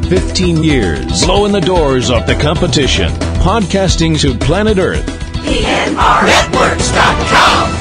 15 years, blowing the doors off the competition. Podcasting to planet Earth. PNRNetworks.com.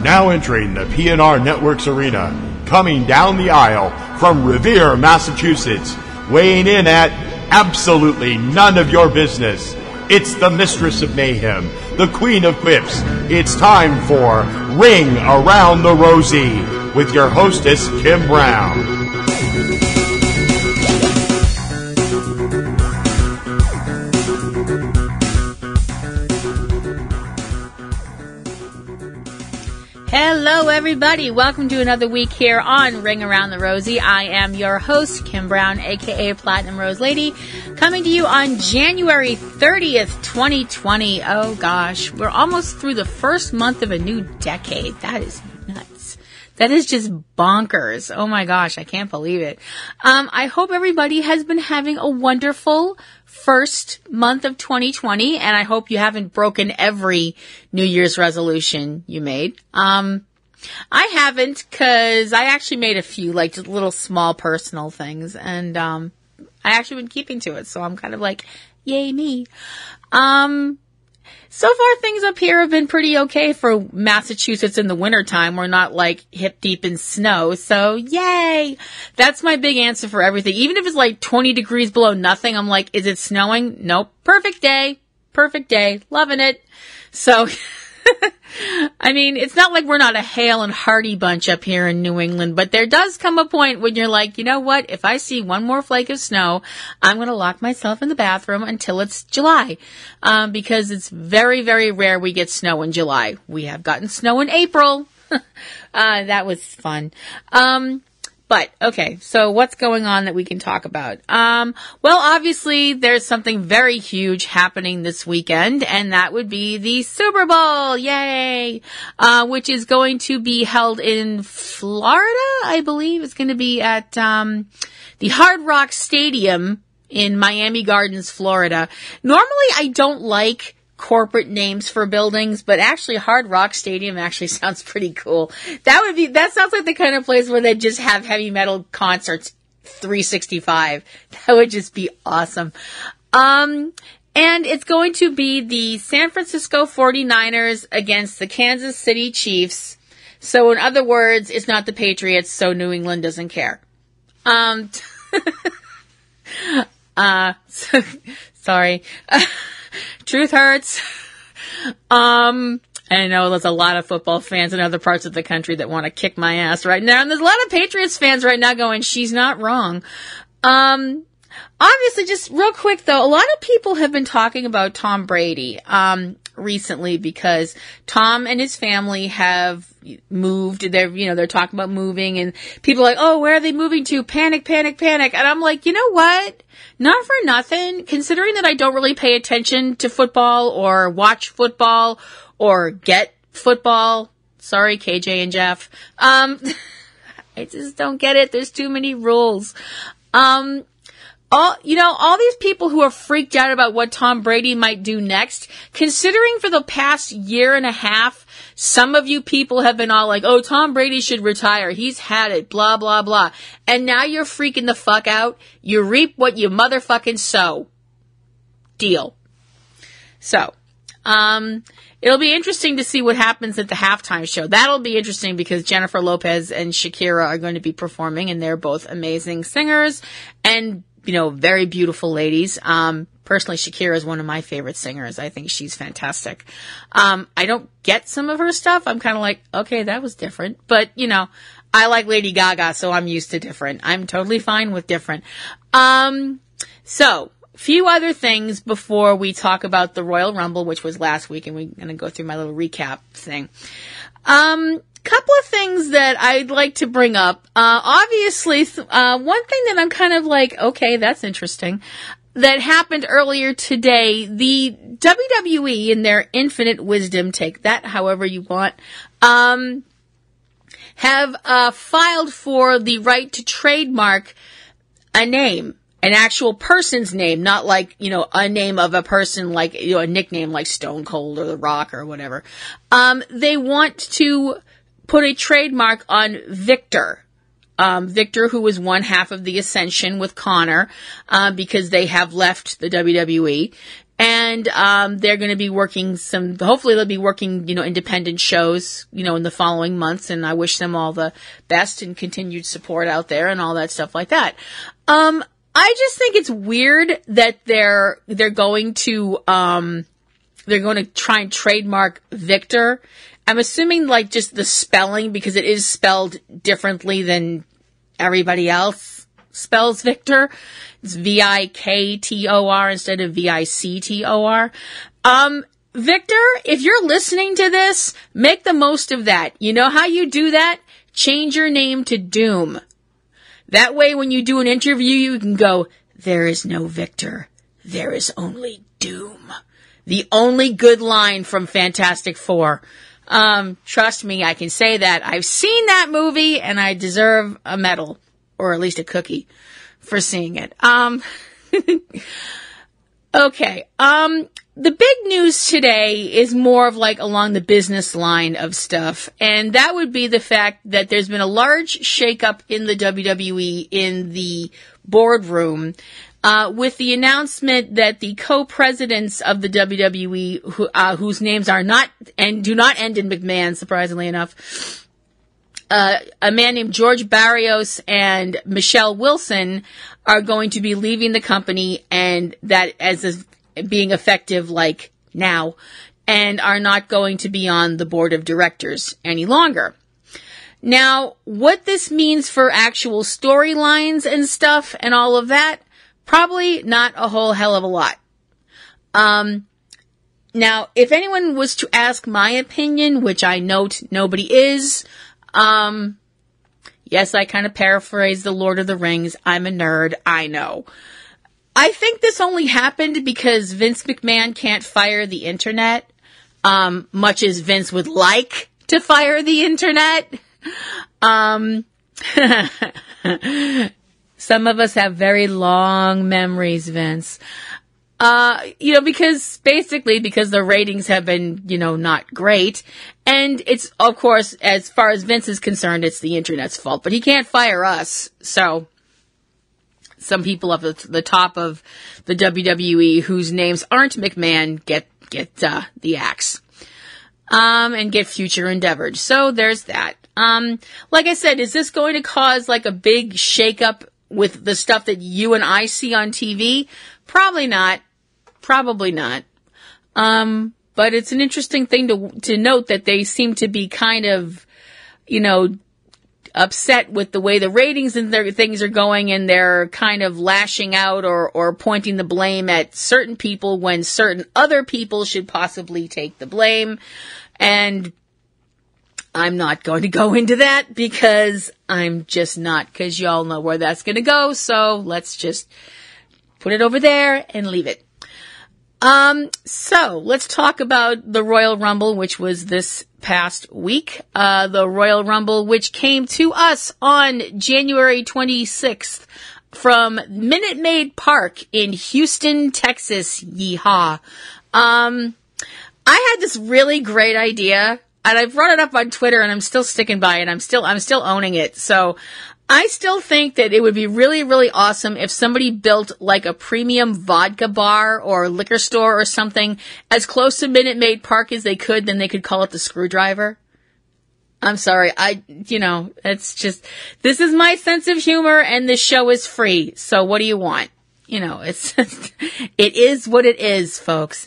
Now entering the PNR Networks arena, coming down the aisle from Revere, Massachusetts, weighing in at absolutely none of your business. It's the Mistress of Mayhem, the Queen of Quips. It's time for Ring Around the Rosie with your hostess, Kim Brown. Hello, everybody. Welcome to another week here on Ring Around the Rosie. I am your host, Kim Brown, a.k.a. Platinum Rose Lady, coming to you on January 30th, 2020. Oh, gosh. We're almost through the first month of a new decade. That is nuts. That is just bonkers. Oh, my gosh. I can't believe it. I hope everybody has been having a wonderful first month of 2020, and I hope you haven't broken every New Year's resolution you made. I haven't, because I actually made a few, like, just little small personal things, and I actually been keeping to it, so I'm kind of like, yay me. So far, things up here have been pretty okay for Massachusetts in the wintertime. We're not, like, hip deep in snow, so yay! That's my big answer for everything. Even if it's, like, 20 degrees below nothing, I'm like, is it snowing? Nope. Perfect day. Perfect day. Loving it. So, I mean, it's not like we're not a hale and hearty bunch up here in New England, but there does come a point when you're like, you know what? If I see one more flake of snow, I'm going to lock myself in the bathroom until it's July, because it's very, very rare we get snow in July. We have gotten snow in April. That was fun. But, okay, so what's going on that we can talk about? Well, obviously, there's something very huge happening this weekend, and that would be the Super Bowl, yay! Which is going to be held in Florida, I believe. It's going to be at the Hard Rock Stadium in Miami Gardens, Florida. Normally, I don't like corporate names for buildings, but actually Hard Rock Stadium actually sounds pretty cool. That sounds like the kind of place where they just have heavy metal concerts 365. That would just be awesome. And it's going to be the San Francisco 49ers against the Kansas City Chiefs. So in other words, it's not the Patriots, so New England doesn't care. Sorry. Truth hurts. I know there's a lot of football fans in other parts of the country that want to kick my ass right now. And there's a lot of Patriots fans right now going, she's not wrong. Obviously, just real quick though, a lot of people have been talking about Tom Brady, recently, because Tom and his family have moved. They're talking about moving, and people are like, oh, where are they moving to? Panic, panic, panic. And I'm like, you know what? Not for nothing, considering that I don't really pay attention to football or watch football or get football. Sorry, KJ and Jeff. I just don't get it. There's too many rules. All these people who are freaked out about what Tom Brady might do next, considering for the past year and a half, some of you people have been all like, oh, Tom Brady should retire. He's had it, blah, blah, blah. And now you're freaking the fuck out. You reap what you motherfucking sow. Deal. So, it'll be interesting to see what happens at the halftime show. That'll be interesting because Jennifer Lopez and Shakira are going to be performing, and they're both amazing singers and, very beautiful ladies. Personally, Shakira is one of my favorite singers. I think she's fantastic. I don't get some of her stuff. I'm kind of like, okay, that was different. But, I like Lady Gaga, so I'm used to different. I'm totally fine with different. So, few other things before we talk about the Royal Rumble, which was last week, and we're going to go through my little recap thing. Couple of things that I'd like to bring up. Obviously, one thing that I'm kind of like, okay, that's interesting. that happened earlier today. The WWE, in their infinite wisdom, take that however you want, have filed for the right to trademark a name, an actual person's name, not like, a name of a person, like, a nickname like Stone Cold or The Rock or whatever. They want to put a trademark on Victor. Victor, who was one half of the Ascension with Connor, because they have left the WWE. And they're going to be working hopefully they'll be working, independent shows, in the following months. And I wish them all the best and continued support out there and all that stuff like that. I just think it's weird that they're going to try and trademark Victor. I'm assuming like just the spelling, because it is spelled differently than everybody else spells Victor. It's Viktor instead of Victor. Victor, if you're listening to this, make the most of that. You know how you do that? Change your name to Doom. That way, when you do an interview, you can go, "There is no Victor. There is only Doom." The only good line from Fantastic Four. Trust me, I can say that. I've seen that movie, and I deserve a medal, or at least a cookie, for seeing it. Okay. The big news today is more of like along the business line of stuff, and that would be the fact that there's been a large shakeup in the WWE in the boardroom, with the announcement that the co-presidents of the WWE, whose names are not and do not end in McMahon, surprisingly enough, a man named George Barrios and Michelle Wilson, are going to be leaving the company, and that being effective like now, and are not going to be on the board of directors any longer. Now, what this means for actual storylines and stuff and all of that, probably not a whole hell of a lot. Now, if anyone was to ask my opinion, which I note nobody is, yes, I kind of paraphrase The Lord of the Rings. I'm a nerd, I know. I think this only happened because Vince McMahon can't fire the internet, much as Vince would like to fire the internet. Some of us have very long memories, Vince. Because the ratings have been, not great. And it's, of course, as far as Vince is concerned, it's the internet's fault, but he can't fire us. So some people up at the top of the WWE whose names aren't McMahon get the axe, and get future endeavored. So there's that. Like I said, is this going to cause like a big shakeup with the stuff that you and I see on TV? Probably not. But it's an interesting thing to note that they seem to be kind of, upset with the way the ratings and their things are going, and they're kind of lashing out or pointing the blame at certain people when certain other people should possibly take the blame. And I'm not going to go into that because I'm just not, because y'all know where that's going to go. So let's just put it over there and leave it. So let's talk about the Royal Rumble, which was this past week. The Royal Rumble, which came to us on January 26th from Minute Maid Park in Houston, Texas. Yeehaw. I had this really great idea, and I brought it up on Twitter, and I'm still sticking by it. I'm still owning it. So I still think that it would be really, really awesome if somebody built like a premium vodka bar or liquor store or something as close to Minute Maid Park as they could, then they could call it the Screwdriver. I'm sorry. It's just, this is my sense of humor, and this show is free. So what do you want? It's just, it is what it is, folks.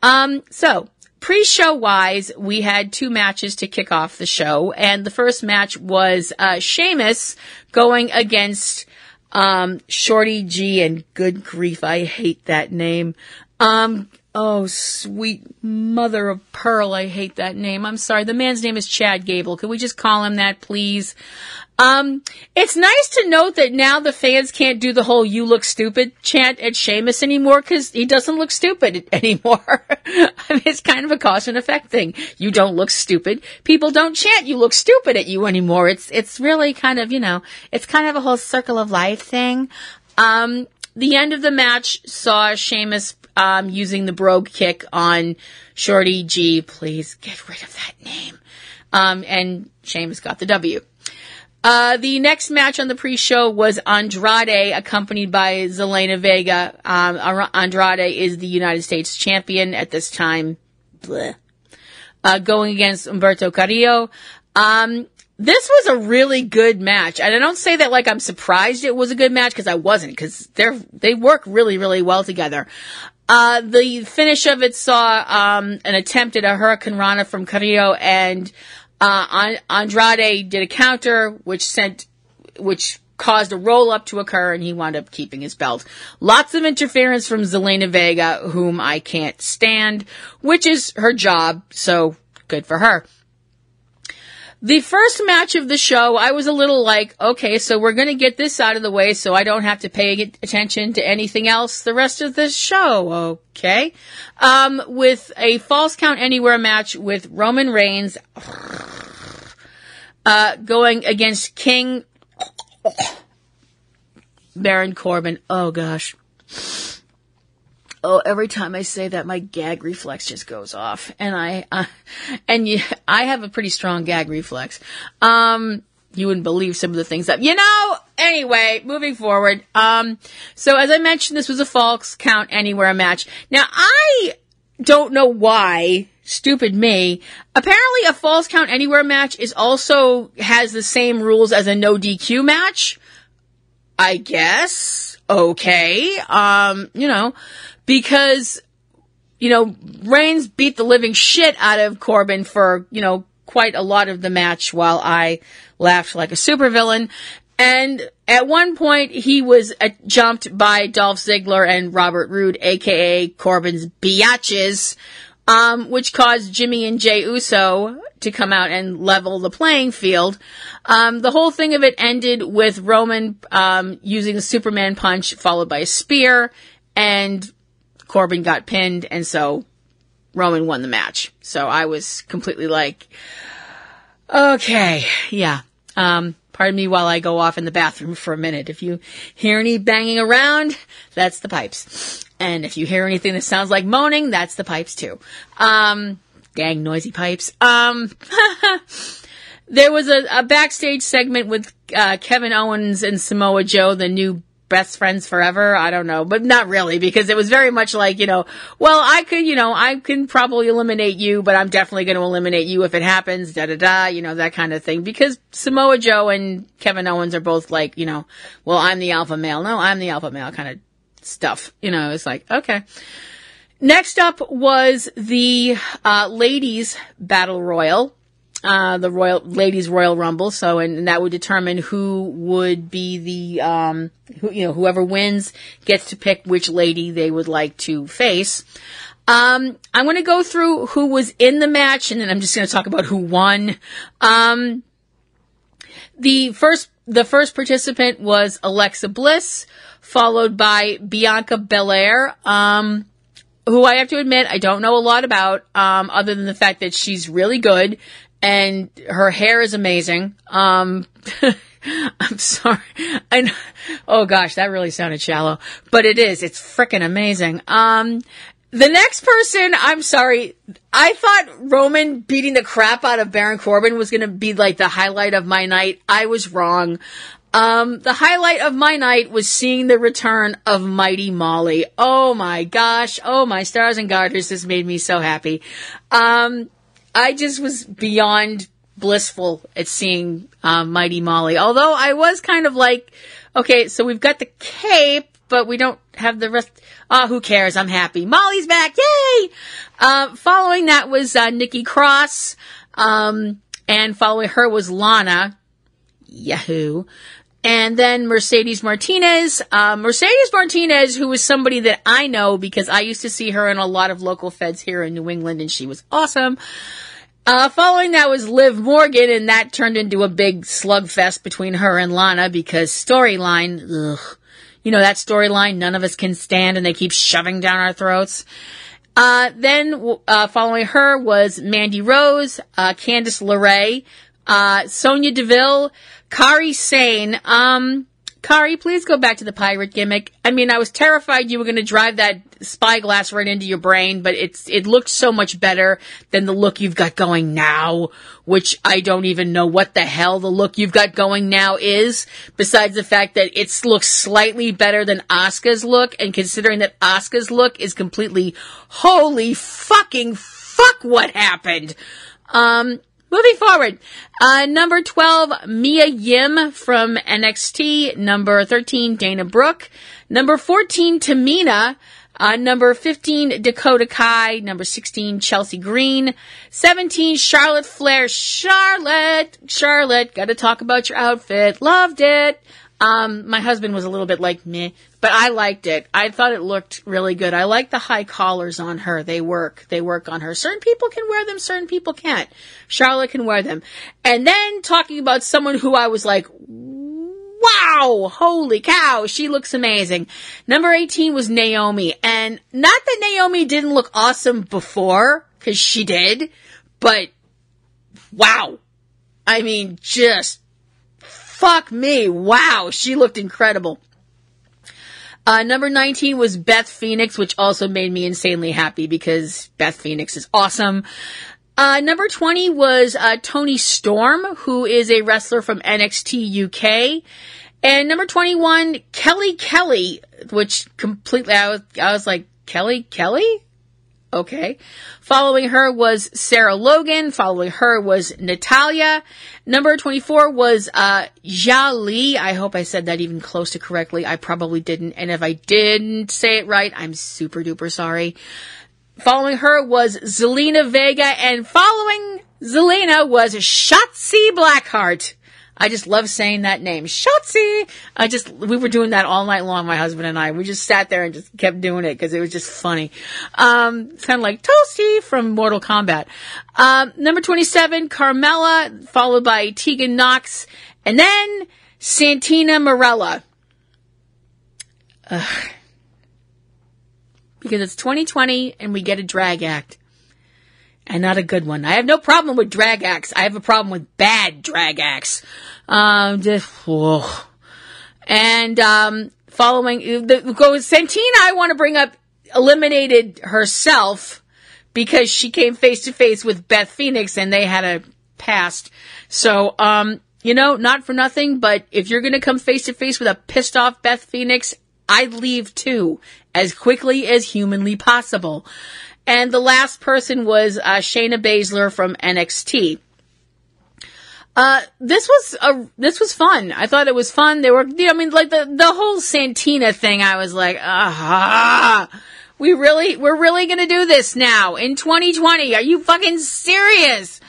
So pre-show wise, we had 2 matches to kick off the show, and the first match was Sheamus going against Shorty G, and good grief, I hate that name. Oh, sweet mother of pearl. I hate that name. I'm sorry. The man's name is Chad Gable. Could we just call him that, please? It's nice to note that now the fans can't do the whole "you look stupid" chant at Sheamus anymore, because he doesn't look stupid anymore. I mean, it's kind of a cause and effect thing. You don't look stupid. People don't chant "you look stupid" at you anymore. It's really kind of, it's kind of a whole circle of life thing. The end of the match saw Sheamus using the brogue kick on Shorty G. Please get rid of that name. And Sheamus got the W. The next match on the pre-show was Andrade, accompanied by Zelina Vega. Andrade is the United States champion at this time. Going against Humberto Carrillo. This was a really good match. And I don't say that like I'm surprised it was a good match, because I wasn't, because they work really, really well together. The finish of it saw an attempt at a Hurricane Rana from Carrillo, and Andrade did a counter, which caused a roll up to occur, and he wound up keeping his belt. Lots of interference from Zelina Vega, whom I can't stand, which is her job, so good for her. The first match of the show, I was a little like, okay, so we're going to get this out of the way so I don't have to pay attention to anything else the rest of the show, okay? With a Falls Count Anywhere match with Roman Reigns going against King Baron Corbin. Oh, gosh. Oh, every time I say that, my gag reflex just goes off. And I have a pretty strong gag reflex. You wouldn't believe some of the things that, anyway, moving forward. So as I mentioned, this was a Falls Count Anywhere match. Now, I don't know why, stupid me, apparently a Falls Count Anywhere match has the same rules as a no DQ match. I guess. Okay. Because, Reigns beat the living shit out of Corbin for, quite a lot of the match, while I laughed like a supervillain. And at one point, he was jumped by Dolph Ziggler and Robert Roode, aka Corbin's biatches, which caused Jimmy and Jey Uso to come out and level the playing field. The whole thing of it ended with Roman using a Superman punch followed by a spear, and Corbin got pinned, and so Roman won the match. So I was completely like, okay, yeah. Pardon me while I go off in the bathroom for a minute. If you hear any banging around, that's the pipes. And if you hear anything that sounds like moaning, that's the pipes too. Dang noisy pipes. There was a backstage segment with Kevin Owens and Samoa Joe, the best friends forever. I don't know, but not really, because it was very much like, I can probably eliminate you, but I'm definitely going to eliminate you if it happens, that kind of thing. Because Samoa Joe and Kevin Owens are both like, well, I'm the alpha male. No, I'm the alpha male kind of stuff. It's like, okay. Next up was the ladies battle royal. The ladies Royal Rumble. So, and that would determine who would be the, whoever wins gets to pick which lady they would like to face. I'm going to go through who was in the match, and then I'm just going to talk about who won. The first participant was Alexa Bliss, followed by Bianca Belair, who I have to admit I don't know a lot about, other than the fact that she's really good. And her hair is amazing. I'm sorry. Oh gosh, that really sounded shallow. But it is. It's frickin' amazing. The next person, I'm sorry. I thought Roman beating the crap out of Baron Corbin was gonna be like the highlight of my night. I was wrong. The highlight of my night was seeing the return of Mighty Molly. Oh my gosh. Oh my stars and garters. This made me so happy. I just was beyond blissful at seeing Mighty Molly. Although I was kind of like, okay, so we've got the cape, but we don't have the rest. Who cares? I'm happy. Molly's back. Yay! Following that was Nikki Cross. And following her was Lana. Yahoo! And then Mercedes Martinez. Mercedes Martinez, who was somebody that I know because I used to see her in a lot of local feds here in New England, and she was awesome. Following that was Liv Morgan, and that turned into a big slugfest between her and Lana because storyline, ugh. You know, that storyline none of us can stand, and they keep shoving down our throats. Then following her was Mandy Rose, Candice LeRae, Sonia Deville, Kari Sane. Kari, please go back to the pirate gimmick. I mean, I was terrified you were going to drive that spyglass right into your brain, but it looked so much better than the look you've got going now, which I don't even know what the hell the look you've got going now is, besides the fact that it looks slightly better than Asuka's look, and considering that Asuka's look is completely, holy fucking fuck what happened. Moving forward, number 12, Mia Yim from NXT. Number 13, Dana Brooke. Number 14, Tamina. Number 15, Dakota Kai. Number 16, Chelsea Green. 17, Charlotte Flair. Charlotte, gotta talk about your outfit. Loved it. My husband was a little bit like meh, but I liked it. I thought it looked really good. I like the high collars on her. They work on her. Certain people can wear them, certain people can't. Charlotte can wear them. And then talking about someone who I was like, wow, holy cow, she looks amazing. Number 18 was Naomi. And not that Naomi didn't look awesome before, because she did, but wow. I mean, just fuck me. Wow. She looked incredible. Number 19 was Beth Phoenix, which also made me insanely happy because Beth Phoenix is awesome. Number 20 was Toni Storm, who is a wrestler from NXT UK. And number 21, Kelly, which completely, I was like, Kelly? Okay. Following her was Sarah Logan. Following her was Natalia. Number 24 was Jia Lee. I hope I said that even close to correctly. I probably didn't. And if I didn't say it right, I'm super duper sorry. Following her was Zelina Vega. And following Zelina was Shotzi Blackheart. I just love saying that name. Shotzi! We were doing that all night long, my husband and I. We just sat there and just kept doing it because it was just funny. It's kind of like Toasty from Mortal Kombat. Number 27, Carmella, followed by Tegan Nox, and then Santina Marella. Because it's 2020 and we get a drag act. And not a good one. I have no problem with drag acts. I have a problem with bad drag acts. Following Santina, I want to bring up, eliminated herself because she came face to face with Beth Phoenix and they had a past. So, not for nothing, but if you're going to come face to face with a pissed off Beth Phoenix, I'd leave too, as quickly as humanly possible. And the last person was Shayna Baszler from NXT. This was fun. I thought it was fun. They were, the whole Santina thing. I was like, we're really gonna do this now in 2020. Are you fucking serious?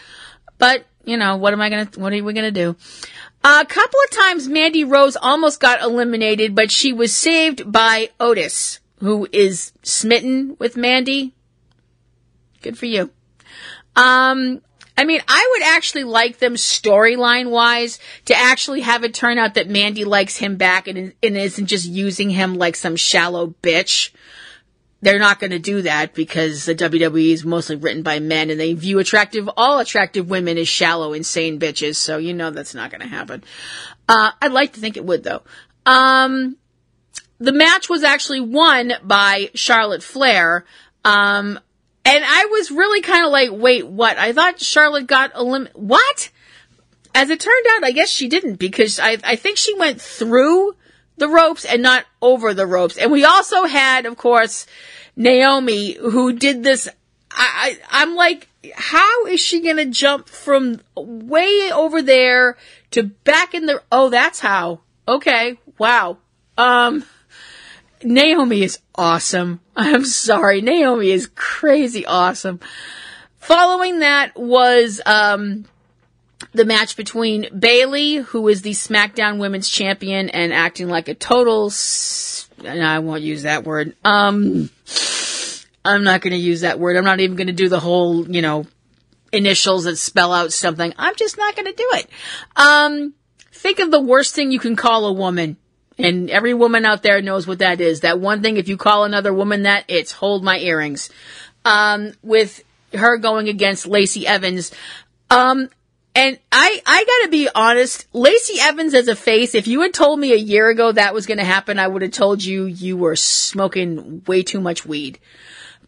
But what are we gonna do? A couple of times, Mandy Rose almost got eliminated, but she was saved by Otis, who is smitten with Mandy. Good for you. I would actually like them storyline-wise to actually have it turn out that Mandy likes him back and isn't just using him like some shallow bitch. They're not going to do that because the WWE is mostly written by men and they view all attractive women as shallow, insane bitches. So that's not going to happen. I'd like to think it would though. The match was actually won by Charlotte Flair. And I was really kind of like, wait, what? I thought Charlotte got what? As it turned out, I guess she didn't because I think she went through the ropes and not over the ropes. And we also had, of course, Naomi who did this. I'm like, how is she going to jump from way over there to back in the, that's how. Okay. Wow. Naomi is awesome. I'm sorry. Naomi is crazy awesome. Following that was, the match between Bayley, who is the SmackDown Women's Champion and acting like a total, and I won't use that word. I'm not going to use that word. I'm not even going to do the whole, initials that spell out something. I'm just not going to do it. Think of the worst thing you can call a woman. And every woman out there knows what that is. That one thing, if you call another woman that, it's hold my earrings. With her going against Lacey Evans. And I gotta be honest, Lacey Evans as a face, if you had told me a year ago that was gonna happen, I would have told you you were smoking way too much weed.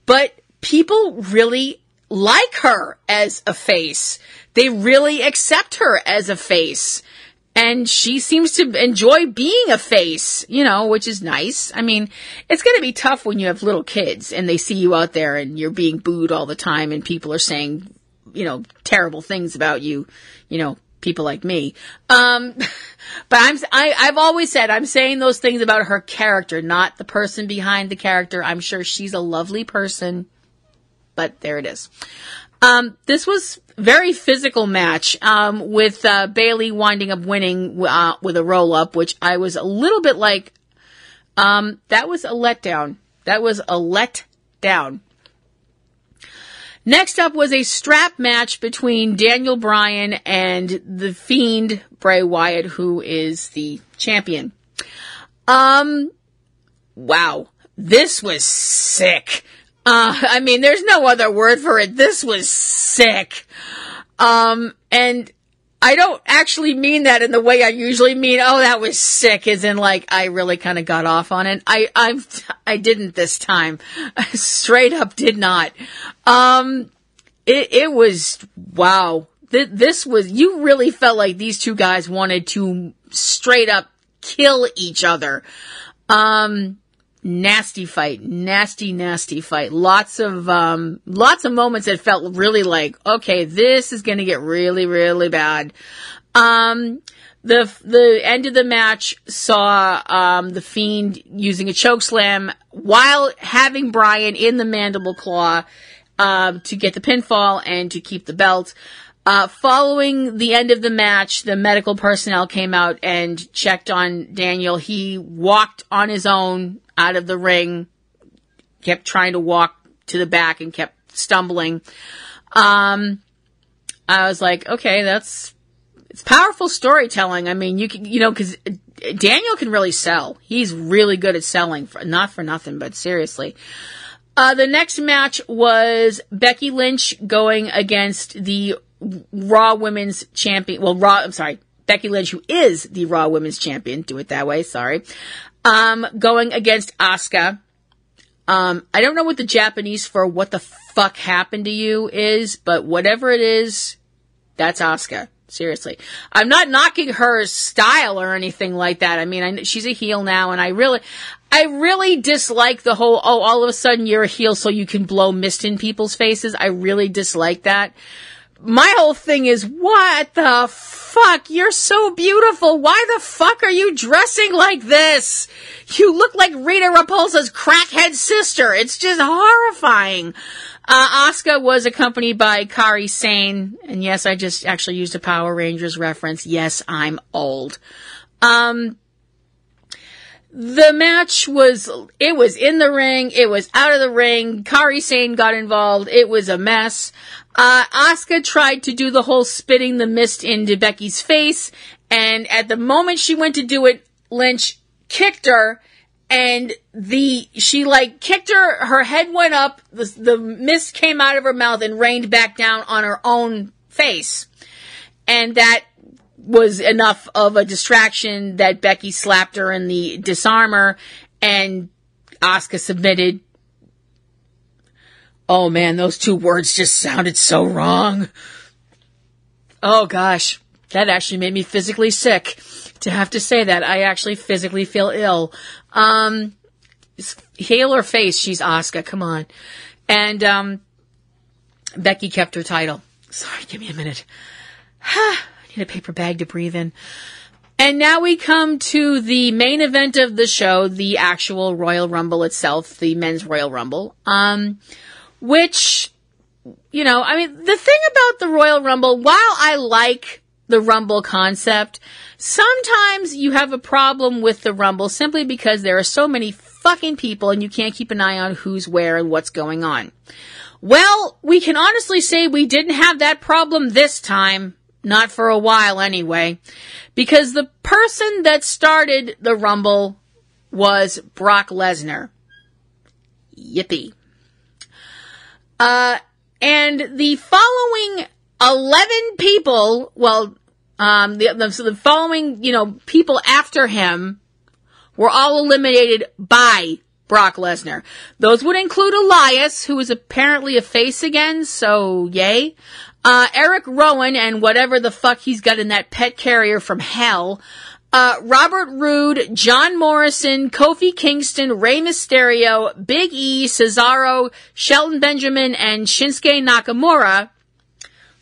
But people really like her as a face. They really accept her as a face. And she seems to enjoy being a face, which is nice. I mean, it's gonna be tough when you have little kids and they see you out there and you're being booed all the time and people are saying, terrible things about you, people like me. But I've always said I'm saying those things about her character, not the person behind the character. I'm sure she's a lovely person, but there it is. This was very physical match, with, Bayley winding up winning, with a roll up, which I was a little bit like, that was a letdown. Next up was a strap match between Daniel Bryan and the Fiend Bray Wyatt, who is the champion. Wow. This was sick. There's no other word for it. This was sick. And I don't actually mean that in the way I usually mean, oh, that was sick, as in like, I really kind of got off on it. I didn't this time. I straight up did not. It was, wow. This was, you really felt like these two guys wanted to straight up kill each other. Nasty fight. Nasty fight. Lots of moments that felt really like, okay, this is gonna get really, really bad. The end of the match saw, the Fiend using a chokeslam while having Bryan in the mandible claw, to get the pinfall and to keep the belt. Following the end of the match, the medical personnel came out and checked on Daniel. He walked on his own out of the ring, kept trying to walk to the back and kept stumbling. I was like, okay, it's powerful storytelling. I mean, you can, cause Daniel can really sell. He's really good at selling, not for nothing, but seriously. The next match was Becky Lynch going against the Raw Women's Champion. Becky Lynch, who is the Raw Women's Champion. Do it that way. Sorry. Going against Asuka. I don't know what the Japanese for what the fuck happened to you is, but whatever it is, that's Asuka. Seriously. I'm not knocking her style or anything like that. I mean, she's a heel now, and I really dislike the whole, all of a sudden you're a heel so you can blow mist in people's faces. I really dislike that. My whole thing is, what the fuck? You're so beautiful. Why the fuck are you dressing like this? You look like Rita Repulsa's crackhead sister. It's just horrifying. Asuka was accompanied by Kairi Sane. And yes, I just actually used a Power Rangers reference. Yes, I'm old. The match was in the ring. It was out of the ring. Kairi Sane got involved. It was a mess. Asuka tried to do the whole spitting the mist into Becky's face. And at the moment she went to do it, Lynch kicked her. And she kicked her head went up, the mist came out of her mouth and rained back down on her own face. And that was enough of a distraction that Becky slapped her in the disarmor and Asuka submitted. Oh man, those two words just sounded so wrong. Oh gosh, that actually made me physically sick to have to say that. I actually physically feel ill. Heel or face, she's Asuka, come on. And Becky kept her title. Sorry, give me a minute. I need a paper bag to breathe in. And now we come to the main event of the show, the actual Royal Rumble itself, the Men's Royal Rumble. Which, the thing about the Royal Rumble, while I like the Rumble concept. Sometimes you have a problem with the Rumble simply because there are so many fucking people and you can't keep an eye on who's where and what's going on. Well, we can honestly say we didn't have that problem this time. Not for a while anyway. Because the person that started the Rumble was Brock Lesnar. Yippee. And the following 11 people, the following, people after him were all eliminated by Brock Lesnar. Those would include Elias, who is apparently a face again, so yay. Eric Rowan and whatever the fuck he's got in that pet carrier from hell. Robert Roode, John Morrison, Kofi Kingston, Rey Mysterio, Big E, Cesaro, Shelton Benjamin, and Shinsuke Nakamura,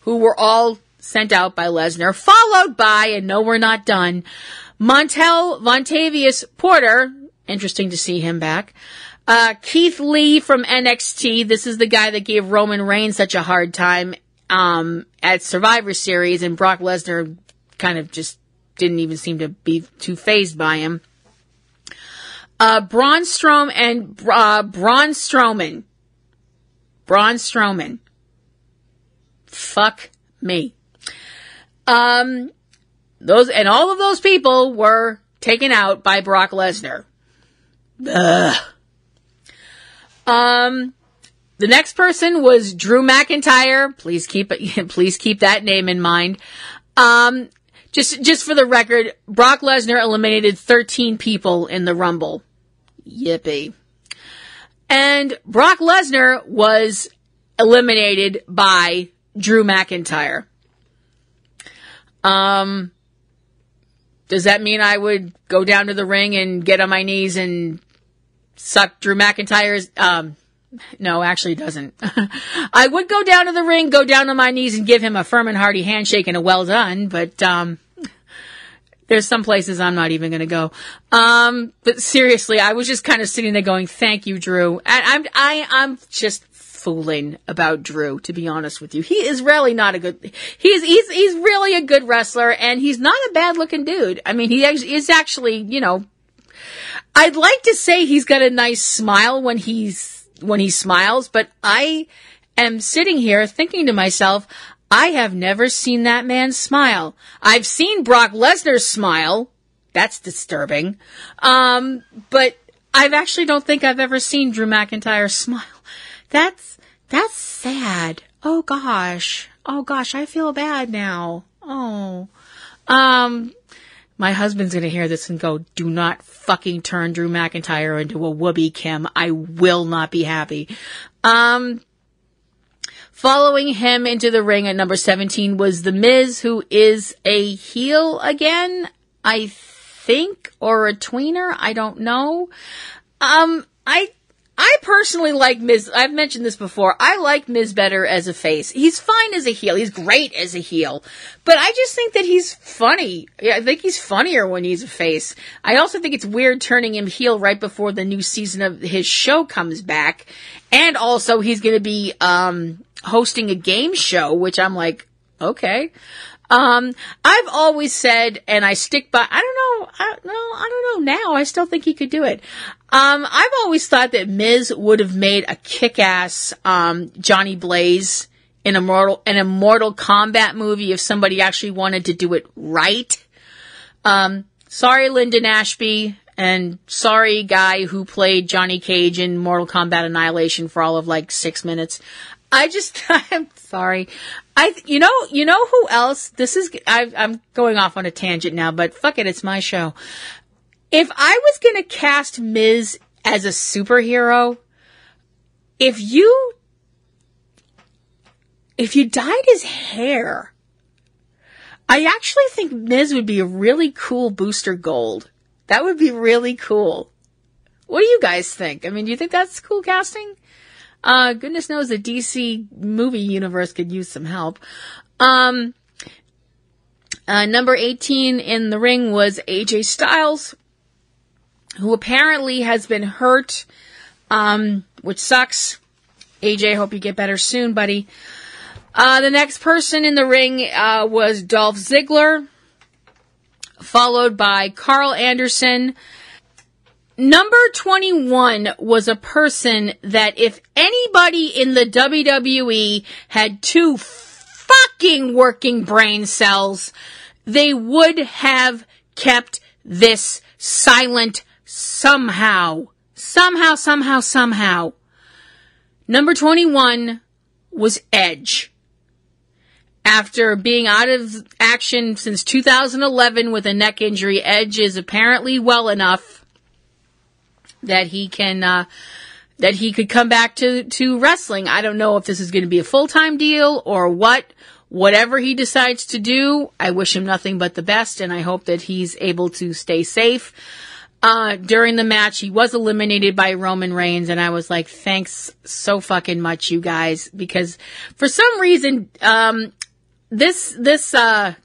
who were all sent out by Lesnar, followed by, and no, we're not done, Montel Vontavious Porter, interesting to see him back, Keith Lee from NXT, this is the guy that gave Roman Reigns such a hard time at Survivor Series, and Brock Lesnar kind of just didn't even seem to be too fazed by him. Braun Strowman and Braun Strowman. Fuck me. All of those people were taken out by Brock Lesnar. Ugh. The next person was Drew McIntyre. Please keep that name in mind. Just for the record, Brock Lesnar eliminated 13 people in the Rumble. Yippee. And Brock Lesnar was eliminated by Drew McIntyre. Does that mean I would go down to the ring and get on my knees and suck Drew McIntyre's, no, actually it doesn't. I would go down to the ring, go down on my knees and give him a firm and hearty handshake and a well done, but, there's some places I'm not even going to go. But seriously, I was just kind of sitting there going, thank you, Drew. And I'm just fooling about Drew, to be honest with you. He is really not he's really a good wrestler, and he's not a bad looking dude. I mean, he is actually, I'd like to say he's got a nice smile when he smiles, but I am sitting here thinking to myself, I have never seen that man smile. I've seen Brock Lesnar smile. That's disturbing. But I actually don't think I've ever seen Drew McIntyre smile. That's sad. Oh gosh, I feel bad now. Oh. My husband's gonna hear this and go, do not fucking turn Drew McIntyre into a whoopee, Kim. I will not be happy. Following him into the ring at number 17 was The Miz, who is a heel again, I think, or a tweener. I don't know. I personally like Miz. I've mentioned this before. I like Miz better as a face. He's fine as a heel. He's great as a heel. But I just think that he's funny. I think he's funnier when he's a face. I also think it's weird turning him heel right before the new season of his show comes back. And also he's going to be hosting a game show, which I'm like, okay. I've always said, and I stick by, I don't know now. I still think he could do it. I've always thought that Miz would have made a kick-ass, Johnny Blaze in a Mortal Kombat movie if somebody actually wanted to do it right. Sorry, Lyndon Ashby, and sorry, guy who played Johnny Cage in Mortal Kombat Annihilation for all of 6 minutes. I'm sorry. You know who else? I'm going off on a tangent now, but fuck it, it's my show. If I was gonna cast Miz as a superhero, if you dyed his hair, I actually think Miz would be a really cool Booster Gold. That would be really cool. What do you guys think? I mean, do you think that's cool casting? Goodness knows the DC movie universe could use some help. Number 18 in the ring was AJ Styles, who apparently has been hurt, which sucks. AJ, hope you get better soon, buddy. The next person in the ring was Dolph Ziggler, followed by Carl Anderson. Number 21 was a person that if anybody in the WWE had 2 fucking working brain cells, they would have kept this silent somehow. Somehow. Number 21 was Edge. After being out of action since 2011 with a neck injury, Edge is apparently well enough that he could come back to wrestling. I don't know if this is going to be a full-time deal or what. Whatever he decides to do, I wish him nothing but the best, and I hope that he's able to stay safe. During the match, he was eliminated by Roman Reigns, and I was like, thanks so fucking much, you guys, because for some reason, this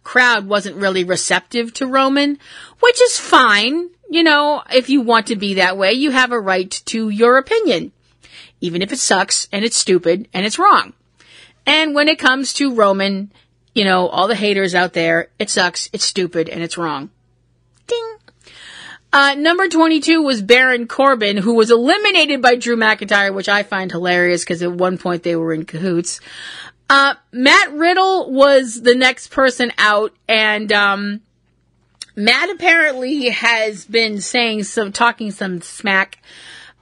crowd wasn't really receptive to Roman, which is fine. You know, if you want to be that way, you have a right to your opinion, even if it sucks and it's stupid and it's wrong. And when it comes to Roman, you know, all the haters out there, it sucks, it's stupid, and it's wrong. Ding. Number 22 was Baron Corbin, who was eliminated by Drew McIntyre, which I find hilarious because at one point they were in cahoots. Matt Riddle was the next person out, and Matt apparently has been talking some smack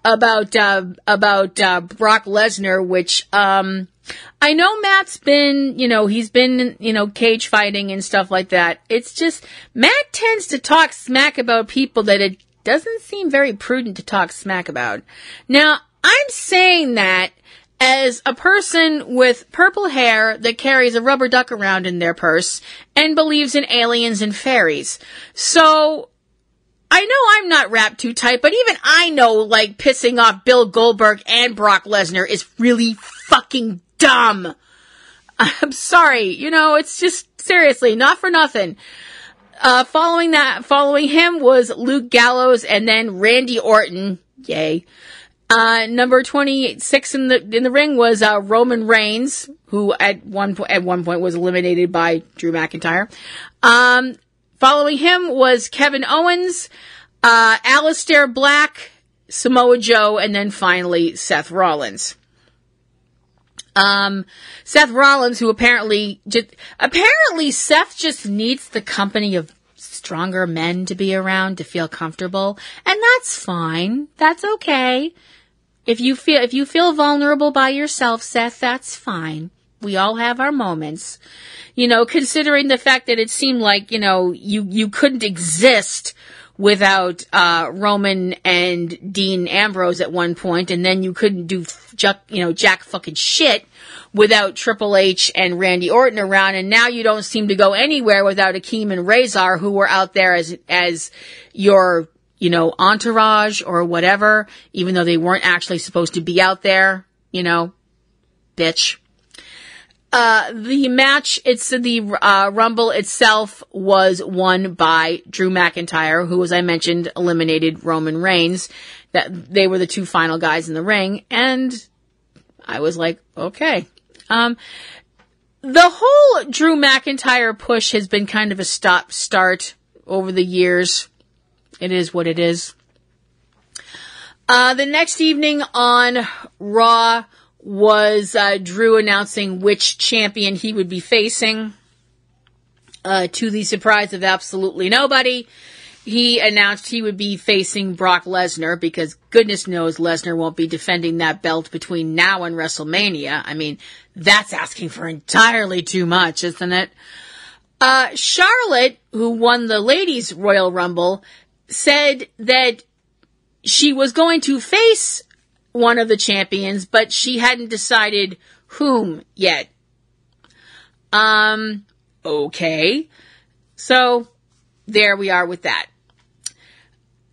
about Brock Lesnar, which, I know Matt's been, he's been, cage fighting and stuff like that. It's just, Matt tends to talk smack about people that it doesn't seem very prudent to talk smack about. Now, I'm saying that as a person with purple hair that carries a rubber duck around in their purse and believes in aliens and fairies. So, I know I'm not wrapped too tight, but even I know, pissing off Bill Goldberg and Brock Lesnar is really fucking dumb. I'm sorry. It's just, seriously, not for nothing. Following him was Luke Gallows and then Randy Orton. Yay. Number 26 in the ring was Roman Reigns, who at one point was eliminated by Drew McIntyre. Following him was Kevin Owens, Aleister Black, Samoa Joe, and then finally Seth Rollins. Seth Rollins, who apparently Seth just needs the company of stronger men to be around to feel comfortable, and that's fine. That's okay. If you feel vulnerable by yourself, Seth, that's fine. We all have our moments. Considering the fact that it seemed like, you couldn't exist without Roman and Dean Ambrose at one point, and then you couldn't do jack fucking shit without Triple H and Randy Orton around, and now you don't seem to go anywhere without Akeem and Razor, who were out there as your entourage or whatever, even though they weren't actually supposed to be out there, bitch. The match, the Rumble itself was won by Drew McIntyre, who, as I mentioned, eliminated Roman Reigns. That they were the 2 final guys in the ring, and I was like, okay. The whole Drew McIntyre push has been kind of a stop-start over the years. It is what it is. The next evening on Raw was Drew announcing which champion he would be facing. To the surprise of absolutely nobody, he announced he would be facing Brock Lesnar, because goodness knows Lesnar won't be defending that belt between now and WrestleMania. I mean, that's asking for entirely too much, isn't it? Charlotte, who won the Ladies Royal Rumble, said that she was going to face one of the champions, but she hadn't decided whom yet. Okay. So, there we are with that.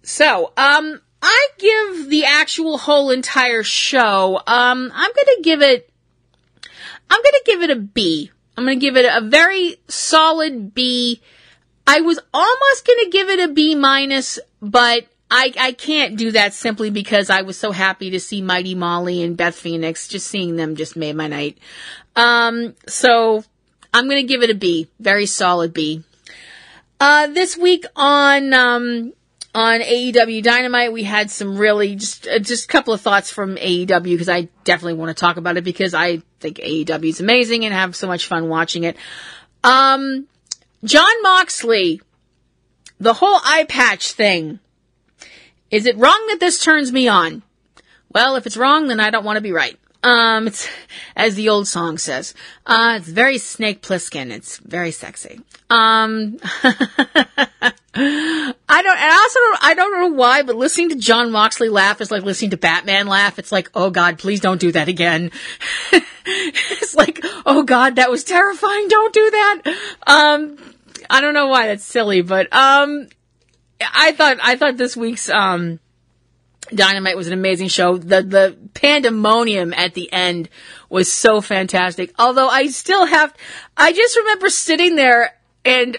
So, I give the actual whole entire show, I'm gonna give it a B. I'm gonna give it a very solid B. I was almost gonna give it a B-, but I can't do that simply because I was so happy to see Mighty Molly and Beth Phoenix. Just seeing them just made my night. So I'm going to give it a B. Very solid B. This week on AEW Dynamite, we had some really just a couple of thoughts from AEW because I definitely want to talk about it because I think AEW is amazing and have so much fun watching it. John Moxley, the whole eye patch thing. Is it wrong that this turns me on? Well, if it's wrong, then I don't want to be right. It's, as the old song says, it's very Snake Plissken. It's very sexy. I don't know why, but listening to John Moxley laugh is like listening to Batman laugh. It's like, oh God, please don't do that again. It's like, oh God, that was terrifying. Don't do that. I don't know why that's silly, but, I thought this week's, Dynamite was an amazing show. The pandemonium at the end was so fantastic. Although I just remember sitting there and,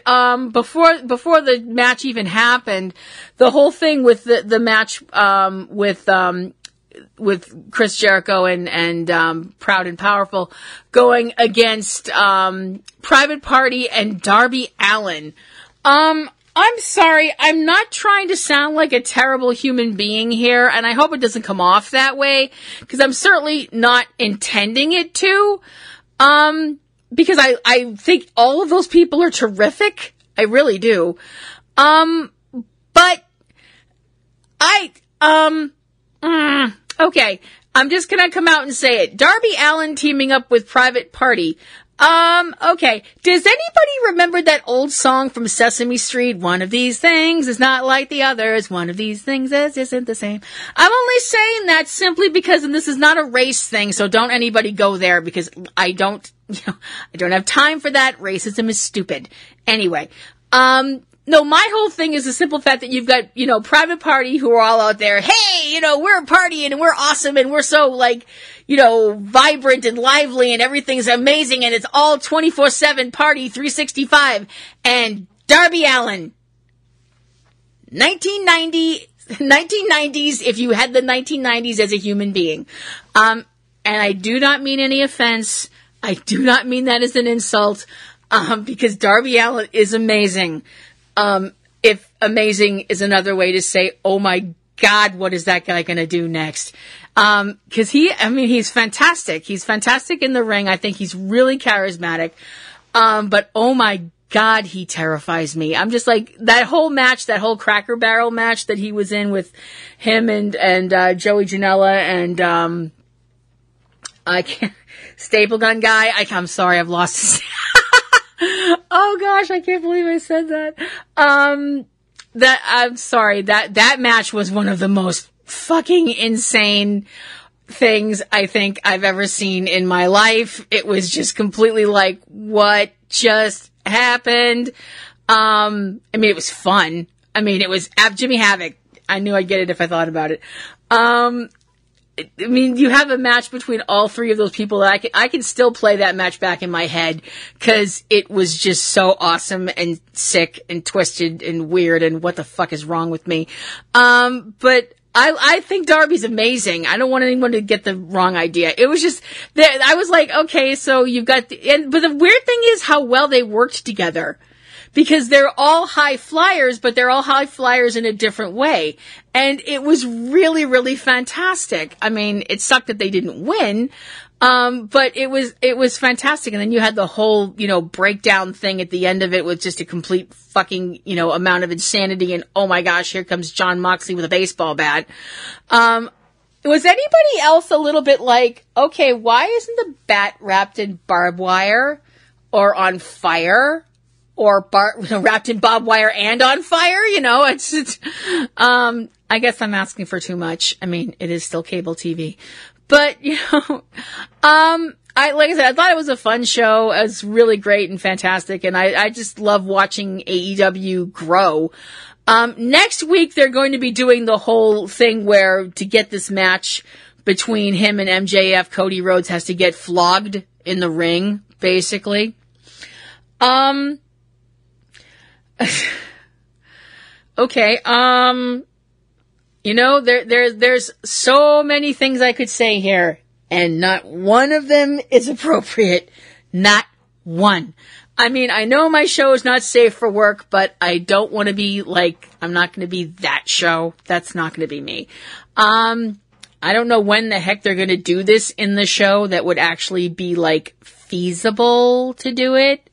before the match even happened, the whole thing with the match, with Chris Jericho and Proud and Powerful going against, Private Party and Darby Allin. I'm sorry, I'm not trying to sound like a terrible human being here, and I hope it doesn't come off that way, because I'm certainly not intending it to, because I think all of those people are terrific. I really do. But okay, I'm just gonna come out and say it. Darby Allin teaming up with Private Party. Okay. Does anybody remember that old song from Sesame Street? One of these things is not like the others. One of these things isn't the same. I'm only saying that simply because, and this is not a race thing, so don't anybody go there because I don't have time for that. Racism is stupid. Anyway, no, my whole thing is the simple fact that you've got, Private Party who are all out there. Hey, we're partying and we're awesome and we're so vibrant and lively and everything's amazing and it's all 24/7 party 365. And Darby Allin, 1990s, if you had the 1990s as a human being. And I do not mean any offense. I do not mean that as an insult, because Darby Allin is amazing. If amazing is another way to say, oh my God, what is that guy going to do next? Cause he's fantastic. He's fantastic in the ring. I think he's really charismatic. But oh my God, he terrifies me. I'm just like, that whole match, that whole Cracker Barrel match that he was in with him and Joey Janela and, I can't, Staple Gun guy. I'm sorry, I've lost his oh gosh, I can't believe I said that. I'm sorry, that match was one of the most fucking insane things I think I've ever seen in my life. It was just completely like, what just happened? It was fun. It was Jimmy Havoc. I knew I'd get it if I thought about it. You have a match between all three of those people that I can still play that match back in my head because it was just so awesome and sick and twisted and weird and what the fuck is wrong with me. But I think Darby's amazing. I don't want anyone to get the wrong idea. It was just that I was like, okay, so you've got but the weird thing is how well they worked together. Because they're all high flyers, but they're all high flyers in a different way. And it was really, really fantastic. It sucked that they didn't win. But it was fantastic. And then you had the whole, breakdown thing at the end of it with just a complete fucking, amount of insanity. And oh my gosh, here comes John Moxley with a baseball bat. Was anybody else a little bit like, okay, why isn't the bat wrapped in barbed wire or on fire? Or wrapped in barbed wire and on fire, I guess I'm asking for too much. It is still cable TV, but like I said, I thought it was a fun show. It was really great and fantastic. And I just love watching AEW grow. Next week, they're going to be doing the whole thing where to get this match between him and MJF, Cody Rhodes has to get flogged in the ring, basically. Okay, You know, there's so many things I could say here, and not one of them is appropriate. Not one. I mean, I know my show is not safe for work, but I don't want to be like, I'm not going to be that show. That's not going to be me. I don't know when the heck they're going to do this in the show that would actually be like feasible to do it.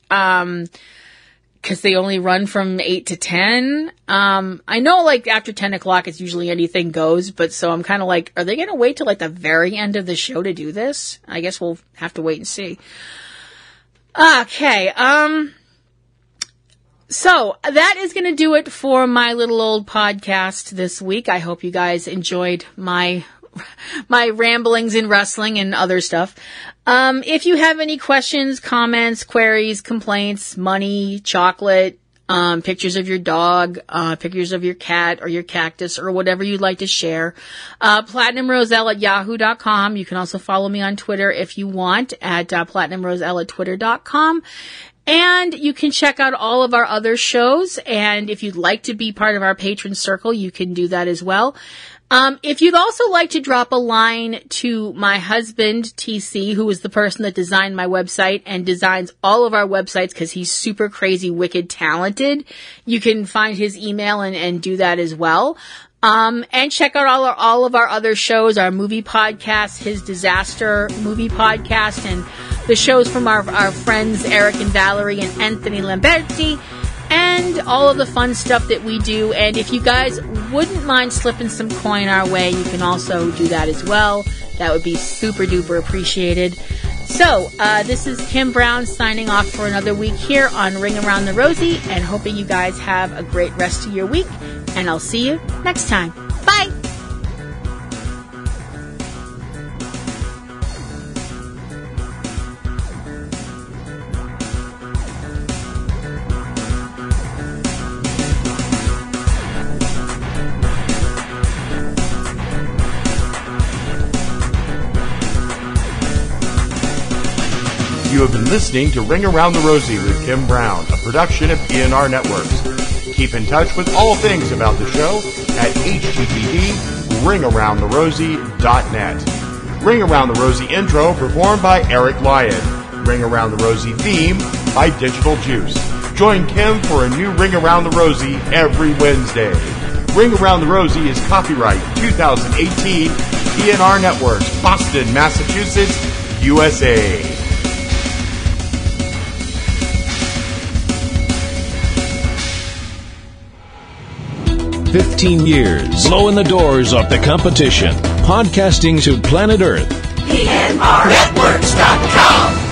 Cause they only run from 8 to 10. I know like after 10 o'clock, it's usually anything goes, but so I'm kind of like, are they going to wait till like the very end of the show to do this? I guess we'll have to wait and see. Okay. So that is going to do it for my little old podcast this week. I hope you guys enjoyed my ramblings in wrestling and other stuff. If you have any questions, comments, queries, complaints, money, chocolate, pictures of your dog, pictures of your cat or your cactus or whatever you'd like to share, platinumroselle@yahoo.com. You can also follow me on Twitter if you want at platinumroselle@twitter.com. And you can check out all of our other shows. And if you'd like to be part of our patron circle, you can do that as well. If you'd also like to drop a line to my husband, TC, who is the person that designed my website and designs all of our websites because he's super crazy, wicked talented, you can find his email and do that as well. And check out all of our other shows, our movie podcast, his disaster movie podcast, and the shows from our friends Eric and Valerie and Anthony Lamberti, and all of the fun stuff that we do. And if you guys wouldn't mind slipping some coin our way, you can also do that as well. That would be super duper appreciated. So, this is Kim Brown signing off for another week here on Ring Around the Rosie, and hoping you guys have a great rest of your week. And I'll see you next time. Bye! You have been listening to Ring Around the Rosie with Kim Brown, a production of PNRNetworks. Keep in touch with all things about the show at http://ringaroundtherosie.net. Ring Around the Rosie intro performed by Eric Lyon. Ring Around the Rosie theme by Digital Juice. Join Kim for a new Ring Around the Rosie every Wednesday. Ring Around the Rosie is copyright 2018 PNRNetworks, Boston, Massachusetts, USA. 15 years, blowing the doors off the competition. Podcasting to planet Earth. PNRNetworks.com